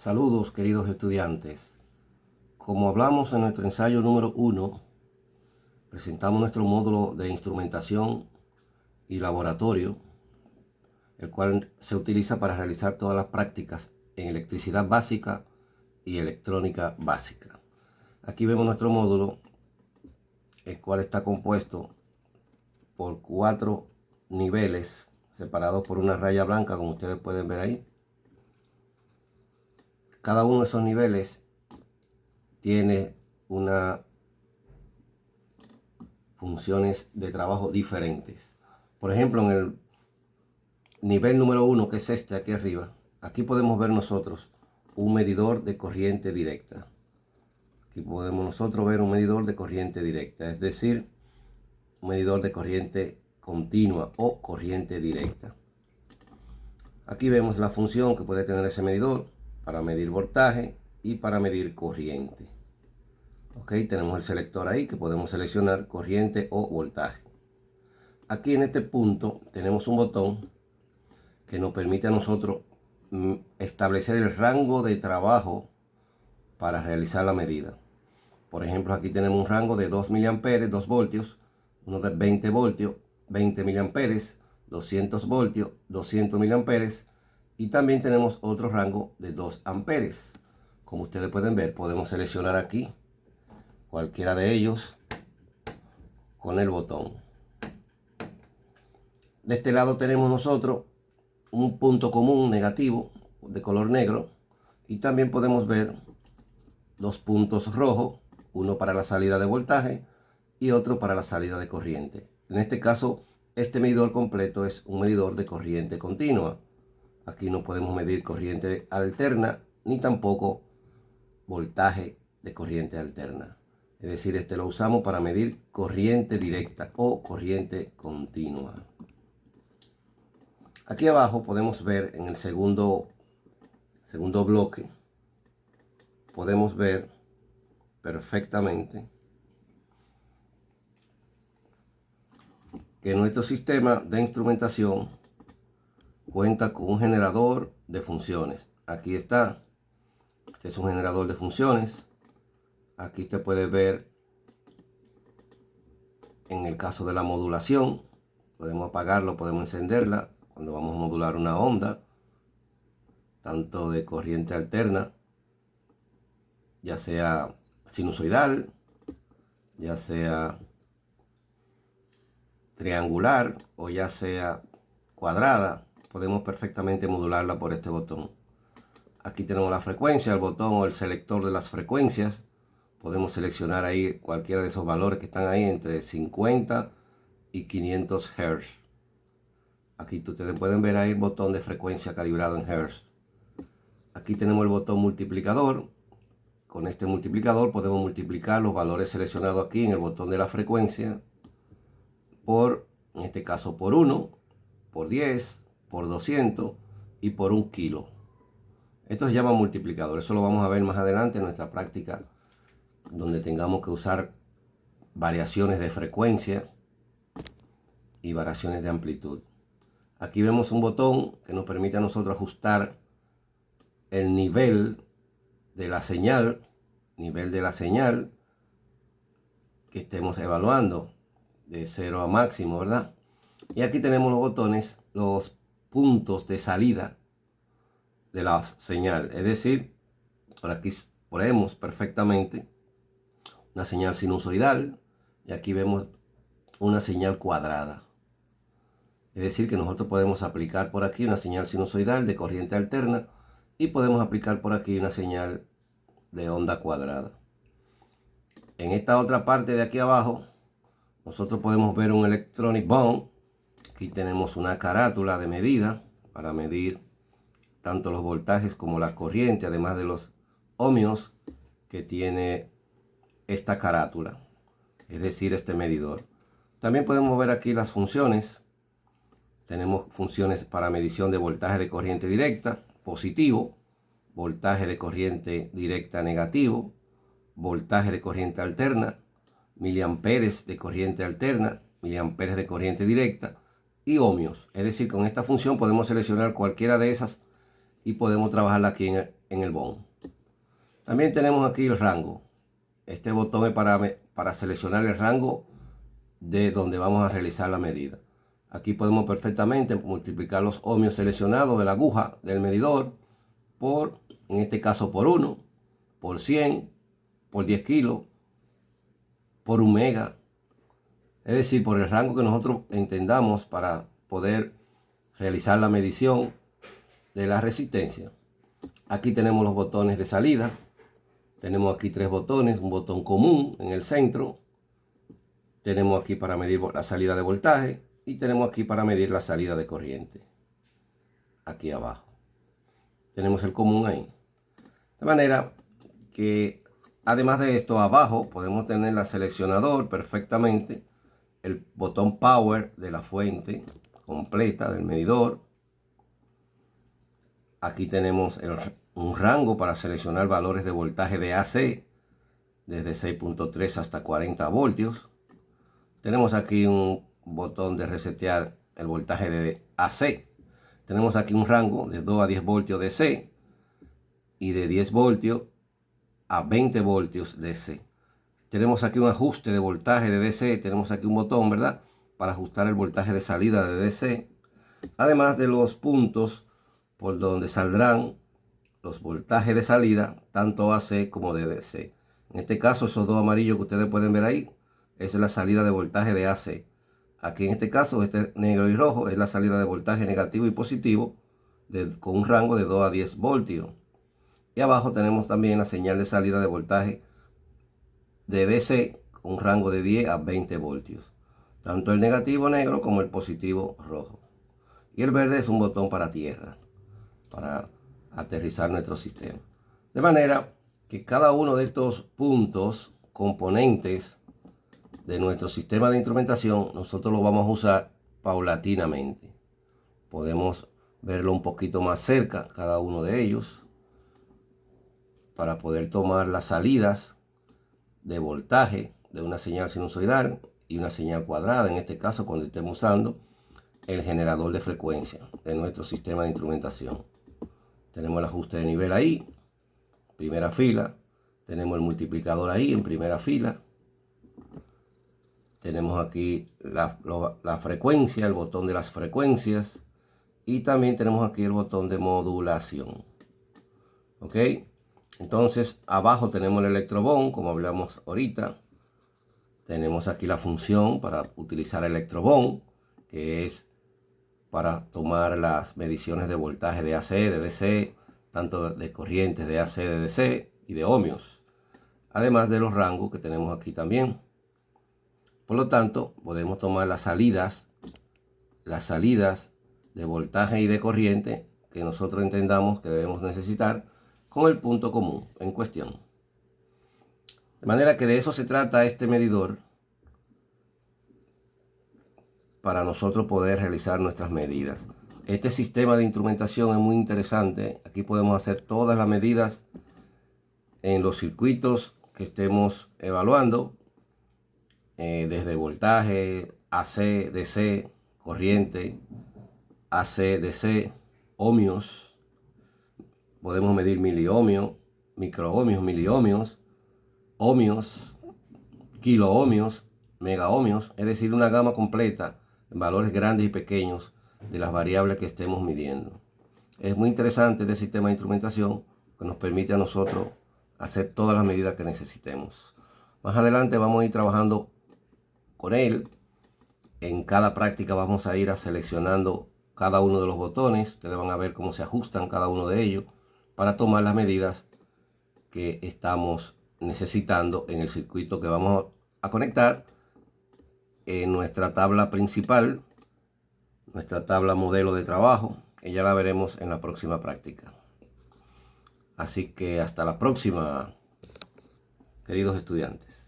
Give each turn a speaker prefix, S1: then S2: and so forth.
S1: Saludos, queridos estudiantes. Como hablamos en nuestro ensayo número 1, presentamos nuestro módulo de instrumentación y laboratorio, el cual se utiliza para realizar todas las prácticas en electricidad básica y electrónica básica. Aquí vemos nuestro módulo, el cual está compuesto por 4 niveles separados por una raya blanca, como ustedes pueden ver ahí. Cada uno de esos niveles tiene unas funciones de trabajo diferentes. Por ejemplo, en el nivel número 1, que es este aquí arriba, aquí podemos ver nosotros un medidor de corriente directa. Aquí podemos nosotros ver un medidor de corriente directa, es decir, un medidor de corriente continua o corriente directa. Aquí vemos la función que puede tener ese medidor para medir voltaje y para medir corriente. Ok, tenemos el selector ahí que podemos seleccionar corriente o voltaje. Aquí en este punto tenemos un botón que nos permite a nosotros establecer el rango de trabajo para realizar la medida. Por ejemplo, aquí tenemos un rango de 2 miliamperes, 2 voltios, uno de 20 voltios, 20 miliamperes, 200 voltios, 200 miliamperes, y también tenemos otro rango de 2 amperes. Como ustedes pueden ver, podemos seleccionar aquí cualquiera de ellos con el botón. De este lado tenemos nosotros un punto común negativo de color negro, y también podemos ver dos puntos rojos, uno para la salida de voltaje y otro para la salida de corriente. En este caso, este medidor completo es un medidor de corriente continua. Aquí no podemos medir corriente alterna ni tampoco voltaje de corriente alterna. Es decir, este lo usamos para medir corriente directa o corriente continua. Aquí abajo podemos ver en el segundo bloque, podemos ver perfectamente que nuestro sistema de instrumentación cuenta con un generador de funciones. Aquí está. Este es un generador de funciones. Aquí usted puede ver, en el caso de la modulación, podemos apagarlo, podemos encenderla cuando vamos a modular una onda, tanto de corriente alterna, ya sea sinusoidal, ya sea triangular o ya sea cuadrada. Podemos perfectamente modularla por este botón. Aquí tenemos la frecuencia, el botón o el selector de las frecuencias. Podemos seleccionar ahí cualquiera de esos valores que están ahí entre 50 y 500 Hz. Aquí ustedes pueden ver ahí el botón de frecuencia calibrado en Hz. Aquí tenemos el botón multiplicador. Con este multiplicador podemos multiplicar los valores seleccionados aquí en el botón de la frecuencia por, en este caso, por 1, por 10, por 200 y por 1 kilo. Esto se llama multiplicador. Eso lo vamos a ver más adelante en nuestra práctica, donde tengamos que usar variaciones de frecuencia y variaciones de amplitud. Aquí vemos un botón que nos permite a nosotros ajustar el nivel de la señal que estemos evaluando, de 0 a máximo, ¿verdad? Y aquí tenemos los botones, los puntos de salida de la señal. Es decir, por aquí ponemos perfectamente una señal sinusoidal y aquí vemos una señal cuadrada. Es decir, que nosotros podemos aplicar por aquí una señal sinusoidal de corriente alterna y podemos aplicar por aquí una señal de onda cuadrada. En esta otra parte de aquí abajo, nosotros podemos ver un electronic bond. Aquí tenemos una carátula de medida para medir tanto los voltajes como la corriente, además de los ohmios que tiene esta carátula, es decir, este medidor. También podemos ver aquí las funciones. Tenemos funciones para medición de voltaje de corriente directa, positivo, voltaje de corriente directa negativo, voltaje de corriente alterna, miliamperes de corriente alterna, miliamperes de corriente directa y ohmios. Es decir, con esta función podemos seleccionar cualquiera de esas y podemos trabajarla aquí en el bone. También tenemos aquí el rango. Este botón es para seleccionar el rango de donde vamos a realizar la medida. Aquí podemos perfectamente multiplicar los ohmios seleccionados de la aguja del medidor por, en este caso, por 1, por 100, por 10 kilos, por 1 mega. Es decir, por el rango que nosotros entendamos para poder realizar la medición de la resistencia. Aquí tenemos los botones de salida. Tenemos aquí 3 botones, un botón común en el centro. Tenemos aquí para medir la salida de voltaje y tenemos aquí para medir la salida de corriente. Aquí abajo. Tenemos el común ahí. De manera que además de esto, abajo podemos tener el seleccionador perfectamente, el botón Power de la fuente completa del medidor. Aquí tenemos un rango para seleccionar valores de voltaje de AC desde 6.3 hasta 40 voltios. Tenemos aquí un botón de resetear el voltaje de AC. Tenemos aquí un rango de 2 a 10 voltios DC y de 10 voltios a 20 voltios DC. Tenemos aquí un ajuste de voltaje de DC. Tenemos aquí un botón, ¿verdad?, para ajustar el voltaje de salida de DC. Además de los puntos por donde saldrán los voltajes de salida, tanto AC como de DC. En este caso, esos dos amarillos que ustedes pueden ver ahí, esa es la salida de voltaje de AC. Aquí en este caso, este negro y rojo es la salida de voltaje negativo y positivo con un rango de 2 a 10 voltios. Y abajo tenemos también la señal de salida de voltaje de DC con un rango de 10 a 20 voltios. Tanto el negativo negro como el positivo rojo. Y el verde es un botón para tierra, para aterrizar nuestro sistema. De manera que cada uno de estos puntos, componentes de nuestro sistema de instrumentación, nosotros lo vamos a usar paulatinamente. Podemos verlo un poquito más cerca, cada uno de ellos, para poder tomar las salidas de voltaje de una señal sinusoidal y una señal cuadrada, en este caso cuando estemos usando el generador de frecuencia de nuestro sistema de instrumentación. Tenemos el ajuste de nivel ahí, primera fila. Tenemos el multiplicador ahí en primera fila. Tenemos aquí la frecuencia, el botón de las frecuencias. Y también tenemos aquí el botón de modulación. ¿Ok? Entonces, abajo tenemos el electrobond, como hablamos ahorita. Tenemos aquí la función para utilizar el electrobond, que es para tomar las mediciones de voltaje de AC, de DC, tanto de corrientes de AC, de DC y de ohmios. Además de los rangos que tenemos aquí también. Por lo tanto, podemos tomar las salidas de voltaje y de corriente que nosotros entendamos que debemos necesitar con el punto común en cuestión. De manera que de eso se trata este medidor, para nosotros poder realizar nuestras medidas. Este sistema de instrumentación es muy interesante. Aquí podemos hacer todas las medidas en los circuitos que estemos evaluando, desde voltaje, AC, DC, corriente, AC, DC, ohmios. Podemos medir miliohmios, microohmios, miliohmios, ohmios, kiloohmios, megaohmios, es decir, una gama completa en valores grandes y pequeños de las variables que estemos midiendo. Es muy interesante este sistema de instrumentación que nos permite a nosotros hacer todas las medidas que necesitemos. Más adelante vamos a ir trabajando con él. En cada práctica vamos a ir seleccionando cada uno de los botones. Ustedes van a ver cómo se ajustan cada uno de ellos para tomar las medidas que estamos necesitando en el circuito que vamos a conectar en nuestra tabla principal, nuestra tabla modelo de trabajo, que ya la veremos en la próxima práctica. Así que hasta la próxima, queridos estudiantes.